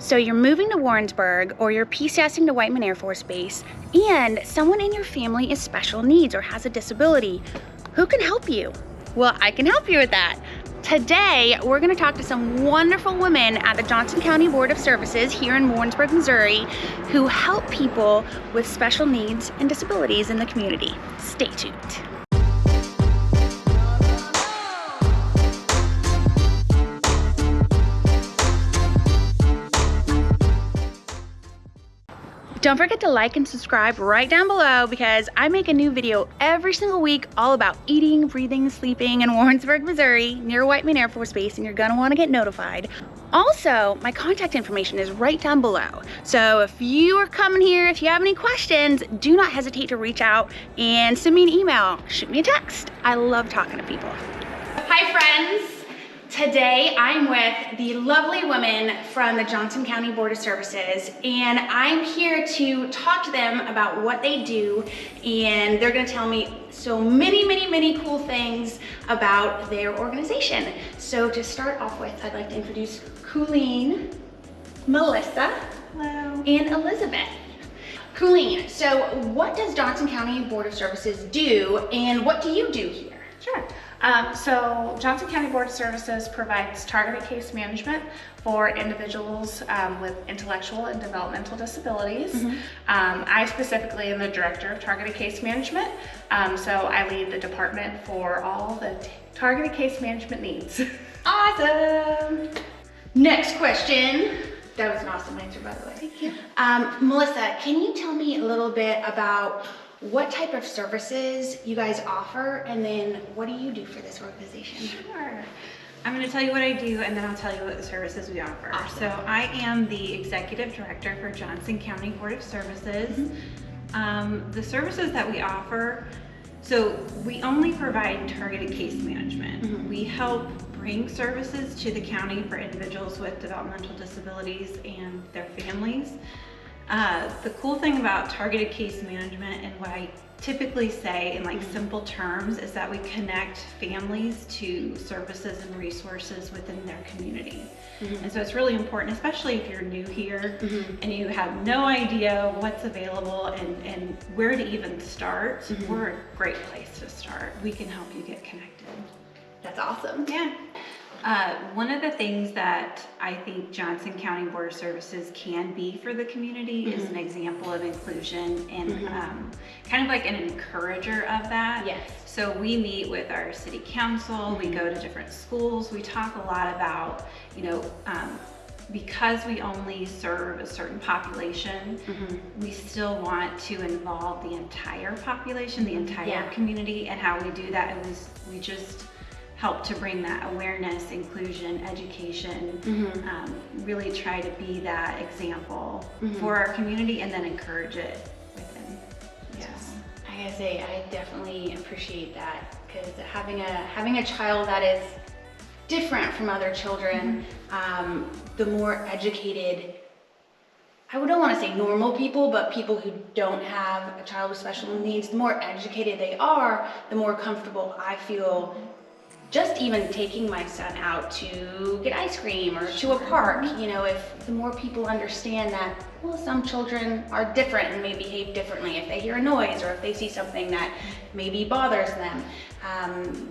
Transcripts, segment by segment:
So you're moving to Warrensburg or you're PCSing to Whiteman Air Force Base and someone in your family is special needs or has a disability. Who can help you? Well, I can help you with that. Today, we're gonna talk to some wonderful women at the Johnson County Board of Services here in Warrensburg, Missouri, who help people with special needs and disabilities in the community. Stay tuned. Don't forget to like and subscribe right down below because I make a new video every single week all about eating, breathing, sleeping in Warrensburg, Missouri near Whiteman Air Force Base, and you're gonna wanna get notified. Also, my contact information is right down below. So if you are coming here, if you have any questions, do not hesitate to reach out and send me an email, shoot me a text. I love talking to people. Hi friends. Today I'm with the lovely women from the Johnson County Board of Services, and I'm here to talk to them about what they do, and they're gonna tell me so many cool things about their organization. So to start off with, I'd like to introduce Colleen, Melissa, hello, and Elizabeth. Colleen, so what does Johnson County Board of Services do, and what do you do here? Sure. So Johnson County Board of Services provides targeted case management for individuals with intellectual and developmental disabilities. I specifically am the director of targeted case management, so I lead the department for all the targeted case management needs. Awesome. Next question. That was an awesome answer, by the way. Thank you. Melissa, can you tell me a little bit about what type of services you guys offer, and then what do you do for this organization? Sure. I'm going to tell you what I do, and then I'll tell you what the services we offer. Awesome. So I am the executive director for Johnson County Board of Services. The services that we offer, so we only provide targeted case management. We help bring services to the county for individuals with developmental disabilities and their families. The cool thing about targeted case management, and what I typically say in like simple terms, is that we connect families to services and resources within their community. And so it's really important, especially if you're new here and you have no idea what's available and where to even start. We're a great place to start. We can help you get connected. That's awesome. Yeah. One of the things that I think Johnson County Board of Services can be for the community is an example of inclusion and kind of like an encourager of that. Yes. So we meet with our city council, we go to different schools, we talk a lot about, you know, because we only serve a certain population, we still want to involve the entire population, the entire community, and how we do that is we just help to bring that awareness, inclusion, education, really try to be that example for our community and then encourage it within. Yes. I gotta say, I definitely appreciate that, because having a child that is different from other children, the more educated, I don't want to say normal people, but people who don't have a child with special needs, the more educated they are, the more comfortable I feel just even taking my son out to get ice cream or to a park. You know, if the more people understand that, well, some children are different and may behave differently if they hear a noise or if they see something that maybe bothers them,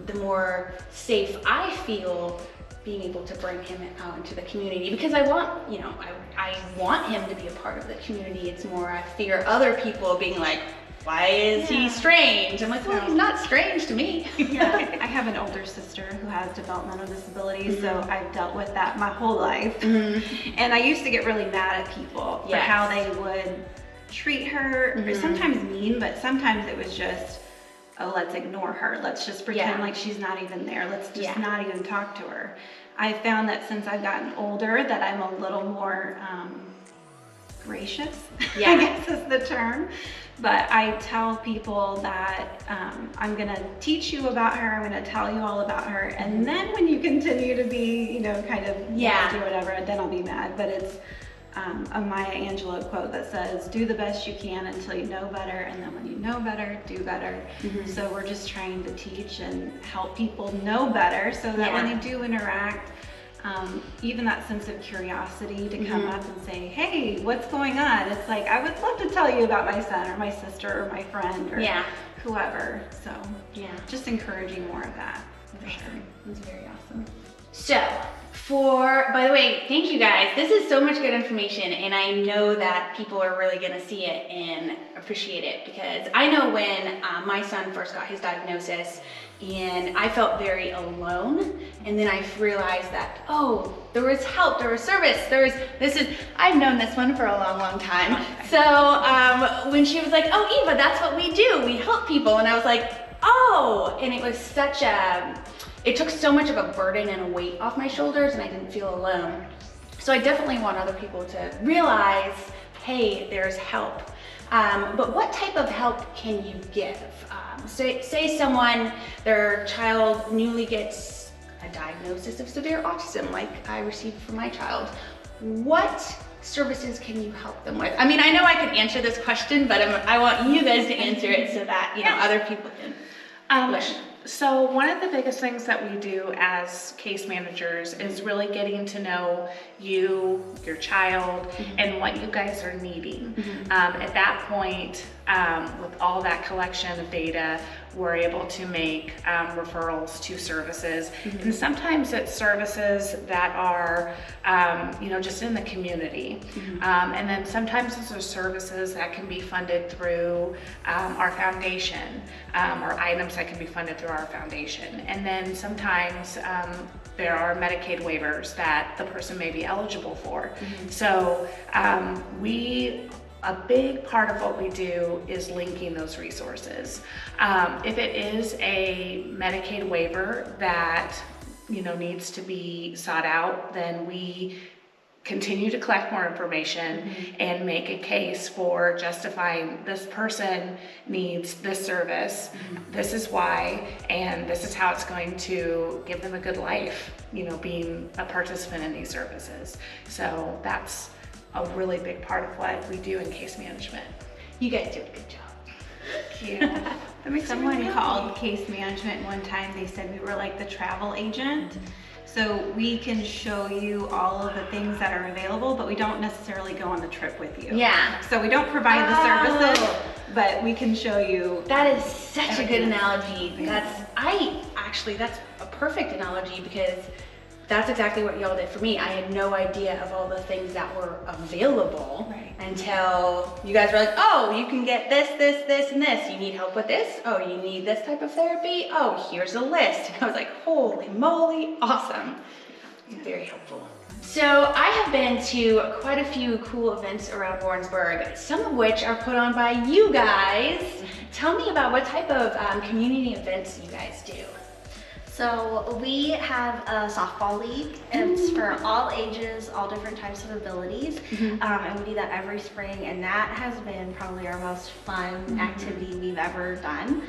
the more safe I feel being able to bring him out into the community, because I want, you know, I want him to be a part of the community. It's more I fear other people being like, why is he strange? I'm like, well, he's not strange to me. I have an older sister who has developmental disabilities, so I've dealt with that my whole life. And I used to get really mad at people for how they would treat her, or sometimes mean, but sometimes it was just, oh, let's ignore her. Let's just pretend like she's not even there. Let's just not even talk to her. I found that since I've gotten older that I'm a little more gracious, I guess is the term. But I tell people that I'm gonna teach you about her, I'm gonna tell you all about her, and then when you continue to be, you know, kind of nasty or whatever, then I'll be mad. But it's a Maya Angelou quote that says, do the best you can until you know better, and then when you know better, do better. So we're just trying to teach and help people know better so that when they do interact, even that sense of curiosity to come up and say, hey, what's going on? It's like, I would love to tell you about my son or my sister or my friend or whoever. So just encouraging more of that. Awesome. That's very awesome. So, by the way, thank you guys. This is so much good information, and I know that people are really gonna see it and appreciate it, because I know when my son first got his diagnosis and I felt very alone, and then I realized that, oh, there was help, there was service, I've known this one for a long, long time. So when she was like, oh, Eva, that's what we do, we help people, and I was like, oh, and it was it took so much of a burden and a weight off my shoulders, and I didn't feel alone. So I definitely want other people to realize, hey, there's help. But what type of help can you give? Say someone, their child newly gets a diagnosis of severe autism, like I received for my child. What services can you help them with? I mean, I know I could answer this question, but I want you guys to answer it so that other people can. So one of the biggest things that we do as case managers is really getting to know you, your child, and what you guys are needing. At that point, with all that collection of data, we're able to make referrals to services. And sometimes it's services that are, just in the community. And then sometimes those are services that can be funded through our foundation, or items that can be funded through our foundation. And then sometimes there are Medicaid waivers that the person may be eligible for. So a big part of what we do is linking those resources. If it is a Medicaid waiver that needs to be sought out, then we continue to collect more information and make a case for justifying this person needs this service, this is why, and this is how it's going to give them a good life, being a participant in these services. So that's a really big part of what we do in case management. You guys do a good job. Thank you. That makes someone called case management one time. They said we were like the travel agent. So we can show you all of the things that are available, but we don't necessarily go on the trip with you. Yeah. So we don't provide the services, but we can show you. That is such a good analogy. That's a perfect analogy, because that's exactly what y'all did for me. I had no idea of all the things that were available until you guys were like, oh, you can get this, this, this, and this. You need help with this? Oh, you need this type of therapy? Oh, here's a list. And I was like, holy moly, awesome. Very helpful. So I have been to quite a few cool events around Warrensburg, some of which are put on by you guys. Tell me about what type of community events you guys do. So we have a softball league. It's for all ages, all different types of abilities, and we do that every spring, and that has been probably our most fun activity we've ever done.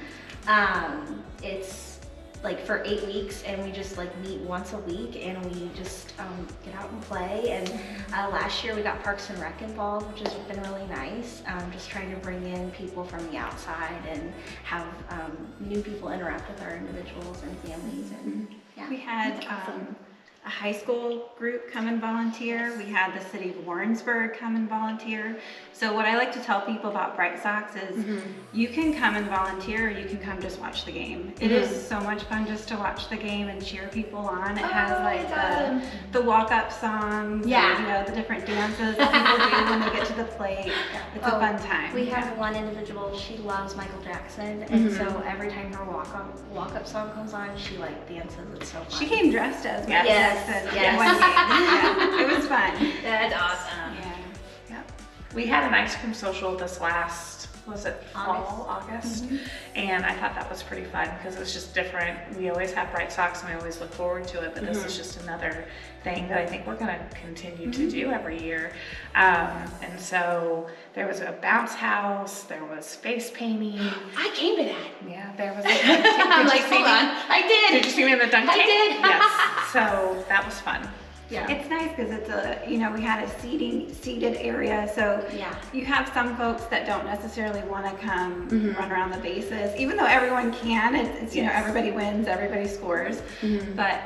It's like for 8 weeks, and we just like meet once a week, and we just get out and play. And last year we got Parks and Rec involved, which has been really nice. Just trying to bring in people from the outside and have new people interact with our individuals and families. And we had a high school group come and volunteer. We had the city of Warrensburg come and volunteer. So what I like to tell people about Bright Sox is you can come and volunteer, or you can come just watch the game. It is so much fun just to watch the game and cheer people on. It has like the walk-up songs, and, the different dances that people do when they get to the plate. It's a fun time. We have one individual, she loves Michael Jackson, and so every time her walk-up song comes on, she like dances. It's so fun. She came dressed as Michael Jackson. It was fun. That's awesome. We had an ice cream social this last, was it fall, August? And I thought that was pretty fun, because it was just different. We always have Bright Sox, and we always look forward to it, but this is just another thing that I think we're gonna continue to do every year. And so there was a bounce house, there was face painting. I came to that. Yeah, there was I'm like, hold on, I did. Did you see me in the dunk tank? I did. Yes, so that was fun. Yeah. It's nice because it's a, you know, we had a seated area, so Yeah. you have some folks that don't necessarily want to come run around the bases, even though everyone can. It's you know, everybody wins, everybody scores. But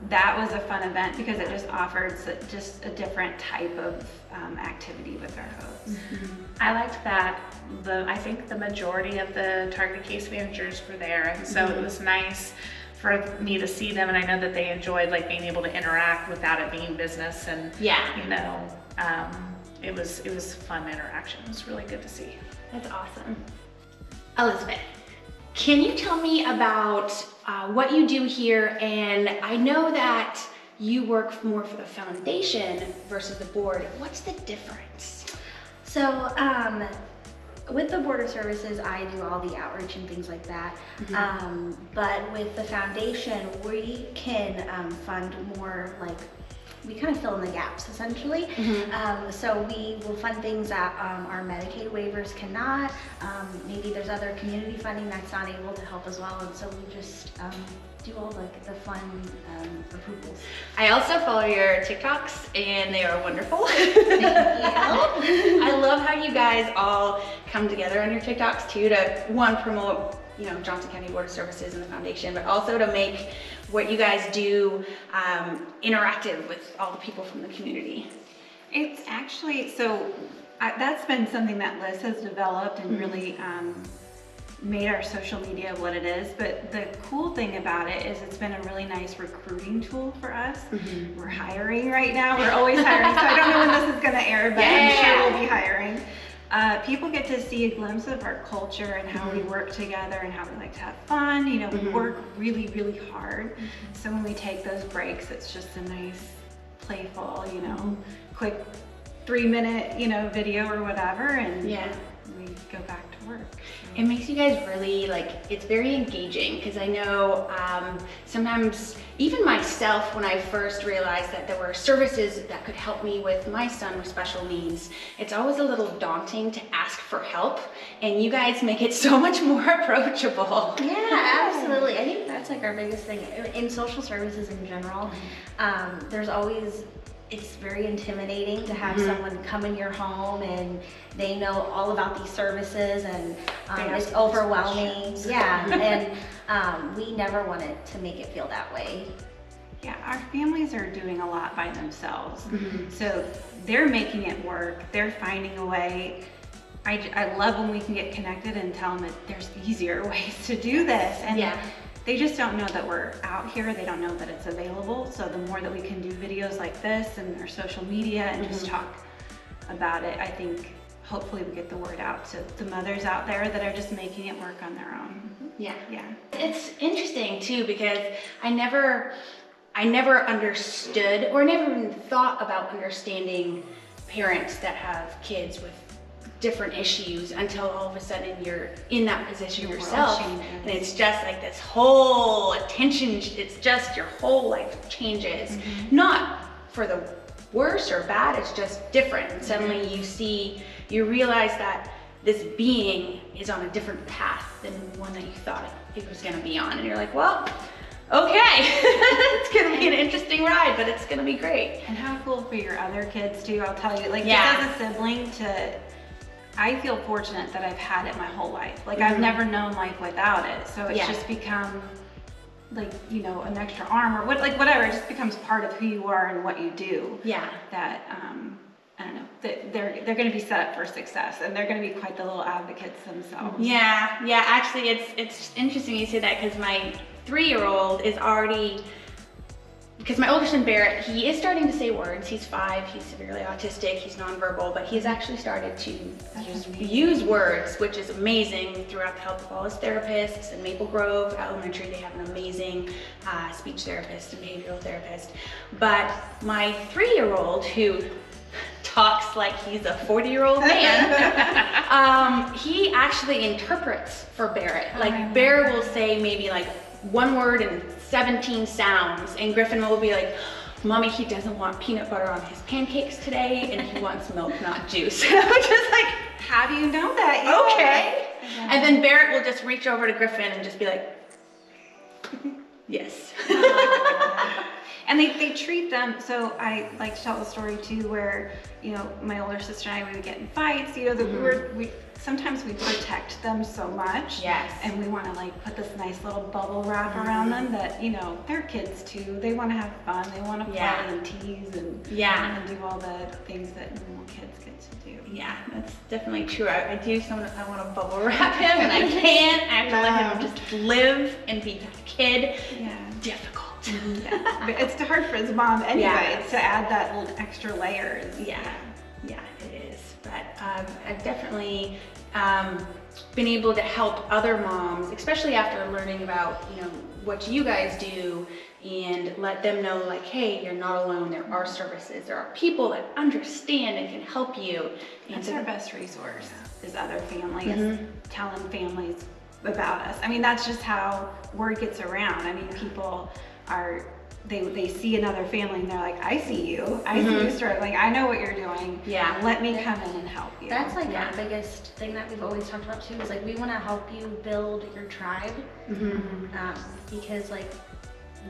that was a fun event because it just offered just a different type of activity with our folks. I liked that I think the majority of the targeted case managers were there, and so it was nice for me to see them, and I know that they enjoyed like being able to interact without it being business, and you know, it was fun interaction. It was really good to see. That's awesome. Elizabeth, can you tell me about what you do here? And I know that you work more for the foundation versus the board. What's the difference? So, with the Board of Services, I do all the outreach and things like that. But with the foundation, we can fund more, like, we kind of fill in the gaps essentially. So we will fund things that our Medicaid waivers cannot. Maybe there's other community funding that's not able to help as well. And so we just do all like the fun approvals. I also follow your TikToks and they are wonderful. Thank you. I love how you guys all come together on your TikToks too to promote, you know, Johnson County Board of Services and the foundation, but also to make what you guys do interactive with all the people from the community. It's actually, so that's been something that Liz has developed and really made our social media what it is. But the cool thing about it is it's been a really nice recruiting tool for us. We're hiring right now. We're always hiring. So I don't know when this is going to air, but I'm sure we'll be hiring. People get to see a glimpse of our culture and how we work together and how we like to have fun. You know, we work really, really hard. So when we take those breaks, it's just a nice, playful, you know, quick 3-minute, you know, video or whatever, and we go back to work. It makes you guys really, like, it's very engaging because I know sometimes, even myself, when I first realized that there were services that could help me with my son with special needs, it's always a little daunting to ask for help, and you guys make it so much more approachable. Yeah, absolutely. I think that's like our biggest thing in social services in general. There's always, it's very intimidating to have someone come in your home and they know all about these services, and it's overwhelming. Yeah, and we never wanted to make it feel that way. Yeah, our families are doing a lot by themselves. So they're making it work. They're finding a way. I love when we can get connected and tell them that there's easier ways to do this. And they just don't know that we're out here. They don't know that it's available. So the more that we can do videos like this and our social media and just talk about it, I think hopefully we get the word out to the mothers out there that are just making it work on their own. Yeah. It's interesting too because I never understood or never even thought about understanding parents that have kids with different issues until all of a sudden you're in that position yourself, and it's just like this whole attention, it's just your whole life changes. Not for the worse or bad, it's just different. And suddenly you realize that this being is on a different path than one that you thought it was gonna be on, and you're like, well, okay, it's gonna be an interesting ride, but it's gonna be great. And how cool for your other kids too, I'll tell you, like just as a sibling I feel fortunate that I've had it my whole life. Like I've never known life without it. So it's just become like, you know, an extra arm or whatever. It just becomes part of who you are and what you do. Yeah. That, I don't know, that they're going to be set up for success, and they're going to be quite the little advocates themselves. Yeah. Actually, it's interesting you say that because my 3-year-old is already, because my older son Barrett, he is starting to say words. He's 5, he's severely autistic, he's nonverbal, but he's actually started to use words, which is amazing, throughout the help of all his therapists. In Maple Grove Elementary, they have an amazing speech therapist and behavioral therapist. But my 3-year-old, who talks like he's a 40-year-old man, he actually interprets for Barrett. Like Barrett will say maybe like one word and 17 sounds, and Griffin will be like, Mommy, he doesn't want peanut butter on his pancakes today, and he wants milk, not juice. And I'm just like, how do you know that? Okay. And then Barrett will just reach over to Griffin and just be like, yes. And they treat them, so I like to tell the story too where, you know, my older sister and I, we would get in fights, you know, sometimes we protect them so much. Yes. And we want to like put this nice little bubble wrap around them that, you know, they're kids too. They want to have fun. They want to play and tease and do all the things that normal kids get to do. Yeah, that's definitely true. I want to bubble wrap him and I can't. I have to let him just live and be a kid. Yeah. Difficult. Yeah. But it's hard for his mom anyway to add that little extra layers. Yeah, it is. But I've definitely been able to help other moms, especially after learning about, you know, what you guys do, and let them know like, hey, you're not alone. There are services. There are people that understand and can help you. And that's our best resource is other families, telling families about us. I mean, that's just how word gets around. I mean, people are, they see another family and they're like, I see you. I see you struggling. I know what you're doing. Yeah. Let me come in and help you. That's like our biggest thing that we've always talked about too, is like we want to help you build your tribe. Because like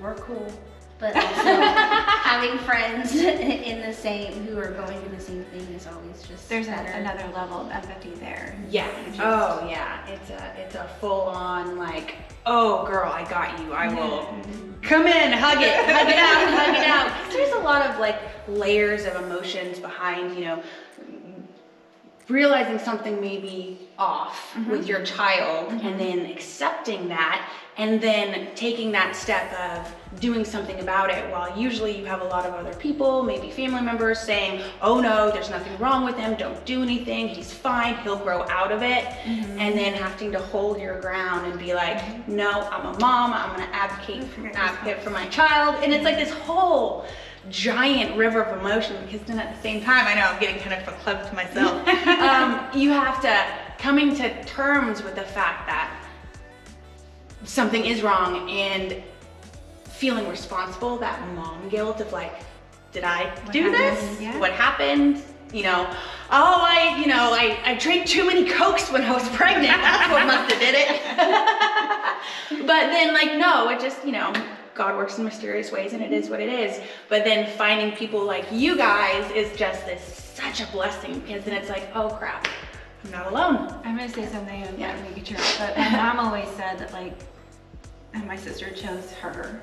we're cool, but also having friends in the same, who are going through the same thing is always just there's better. Another level of empathy there. Yeah. Oh yeah. It's a full on like, oh girl, I got you. I will come in, hug it out. Because there's a lot of like layers of emotions behind, you know, realizing something may be off with your child and then accepting that and then taking that step of doing something about it, while usually you have a lot of other people, maybe family members, saying, oh no, there's nothing wrong with him, don't do anything, he's fine, he'll grow out of it. And then having to hold your ground and be like, no, I'm a mom, I'm gonna advocate for my child. And it's like this whole giant river of emotion, because then at the same time, I know I'm getting kind of verklempt to myself, you have to coming to terms with the fact that something is wrong and feeling responsible, that mom guilt of like, did I do this? Yeah. What happened? You know, oh, I drank too many Cokes when I was pregnant. That's what must have did it. But then like, no, it just, you know, God works in mysterious ways and it is what it is. But then finding people like you guys is just such a blessing, because then it's like, oh crap, I'm not alone. I'm gonna say something and make it true, but my mom always said that like, and my sister chose her.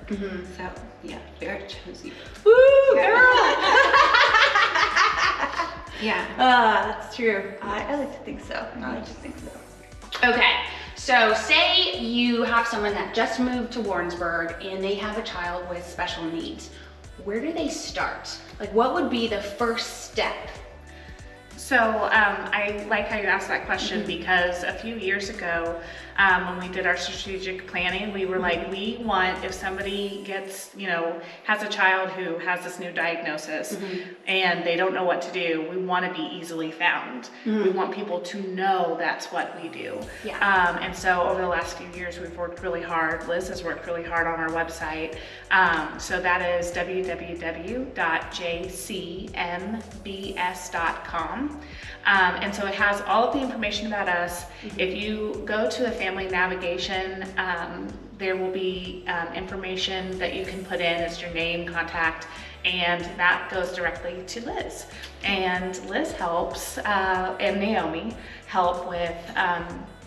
So yeah, Barrett chose you. Woo, girl! Yeah. That's true. I like to think so. Okay, so say you have someone that just moved to Warrensburg and they have a child with special needs. Where do they start? Like, what would be the first step? So I like how you asked that question, because a few years ago, when we did our strategic planning, we were like, we want, if somebody gets, you know, has a child who has this new diagnosis and they don't know what to do, we want to be easily found. We want people to know that's what we do. And so over the last few years, we've worked really hard. Liz has worked really hard on our website. So that is www.jcmbs.com. And so it has all of the information about us. If you go to the family navigation, there will be information that you can put in as your name, contact, and that goes directly to Liz. And Liz helps, and Naomi help with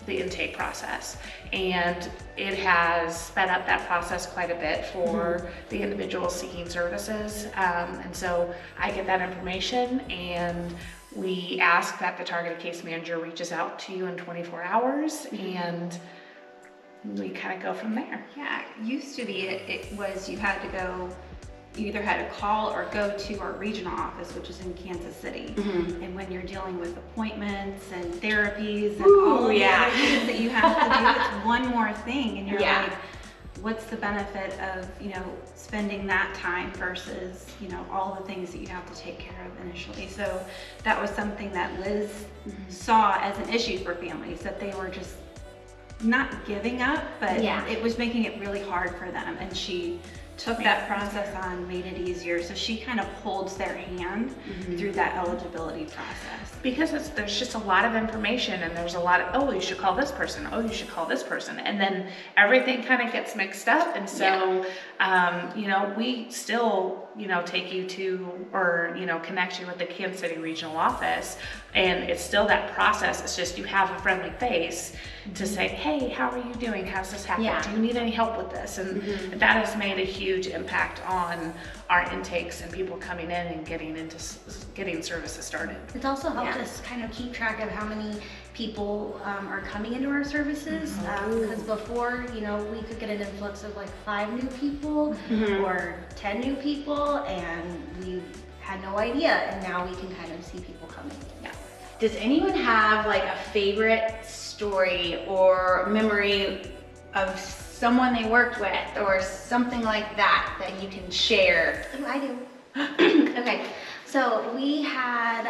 the intake process. And it has sped up that process quite a bit for the individuals seeking services. And so I get that information, and we ask that the targeted case manager reaches out to you in 24 hours, and we kind of go from there. Yeah, it used to be, it was you had to go, you either had to call or go to our regional office, which is in Kansas City. And when you're dealing with appointments and therapies and all of the other things that you have to do, it's one more thing, and you're like, what's the benefit of, you know, spending that time versus, you know, all the things that you have to take care of initially. So that was something that Liz saw as an issue for families, that they were just not giving up, but it was making it really hard for them. And she took that process on, made it easier. So she kind of holds their hand through that eligibility process. Because there's just a lot of information, and there's a lot of, oh, you should call this person, oh, you should call this person, and then everything kind of gets mixed up. And so, you know, we still, you know, take you to, or, you know, connect you with the Kansas City regional office, and it's still that process. It's just you have a friendly face to say, hey, how are you doing? How's this happening? Yeah. Do you need any help with this? And that has made a huge impact on our intakes and people coming in and getting services started. It's also helped us kind of keep track of how many people are coming into our services, because before, you know, we could get an influx of like 5 new people or 10 new people, and we had no idea, and now we can kind of see people coming. Does anyone have like a favorite story or memory of someone they worked with or something like that that you can share? Oh, I do. Okay, so we had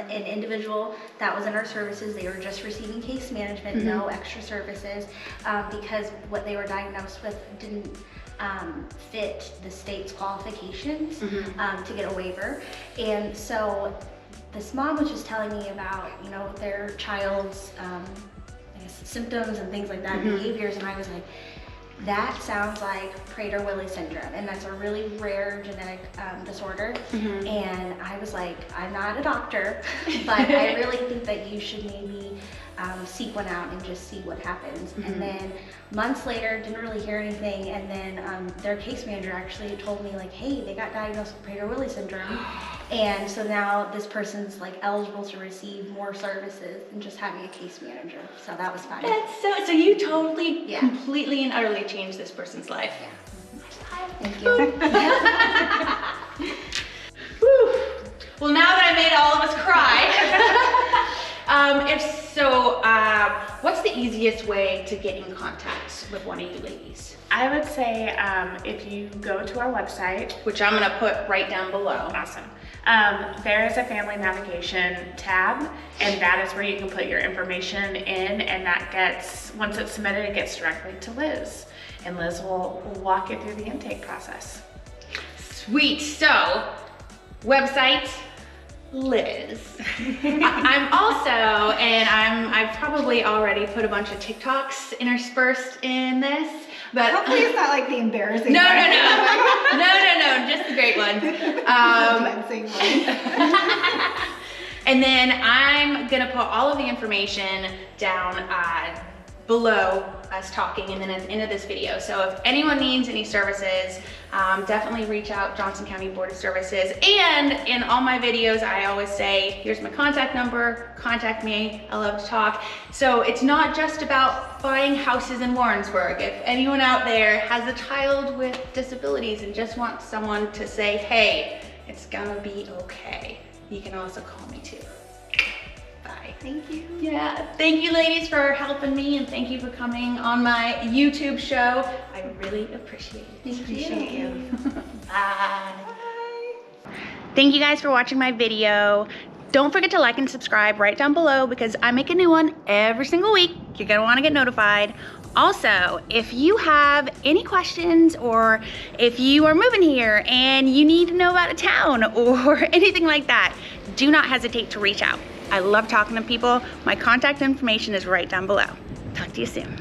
an individual that was in our services. They were just receiving case management, no extra services, because what they were diagnosed with didn't fit the state's qualifications to get a waiver. And so this mom was just telling me about, you know, their child's I guess symptoms and things like that, behaviors, and I was like, that sounds like Prader-Willi syndrome, and that's a really rare genetic disorder. And I was like, I'm not a doctor, but I really think that you should maybe seek one out and just see what happens. And then months later, didn't really hear anything, and then their case manager actually told me like, hey, they got diagnosed with Prader-Willi syndrome, and so now this person's like eligible to receive more services than just having a case manager. So that was fun. That's so you totally, completely and utterly changed this person's life. Thank you. Whew. Well, now that I made all of us cry, what's the easiest way to get in contact with one of you ladies? I would say if you go to our website, Which I'm gonna put right down below. awesome. There is a family navigation tab, and that is where you can put your information in, and that gets, once it's submitted, it gets directly to Liz, and Liz will walk you through the intake process. Sweet. So, website, Liz. I'm also, and I've probably already put a bunch of TikToks interspersed in this, but hopefully it's not like the embarrassing no, one. just the great one. Dancing one. And then I'm gonna put all of the information down below us talking, and then at the end of this video. So if anyone needs any services, definitely reach out, Johnson County Board of Services. And in all my videos, I always say, here's my contact number, contact me, I love to talk. So it's not just about buying houses in Warrensburg. If anyone out there has a child with disabilities and just wants someone to say, hey, it's gonna be okay, you can also call me too. Bye. Thank you. Yeah, thank you ladies for helping me, and thank you for coming on my YouTube show. I really appreciate it. Thank you. Bye. Thank you guys for watching my video. Don't forget to like and subscribe right down below, because I make a new one every single week. You're gonna wanna get notified. Also, if you have any questions, or if you are moving here and you need to know about a town or anything like that, do not hesitate to reach out. I love talking to people. My contact information is right down below. Talk to you soon.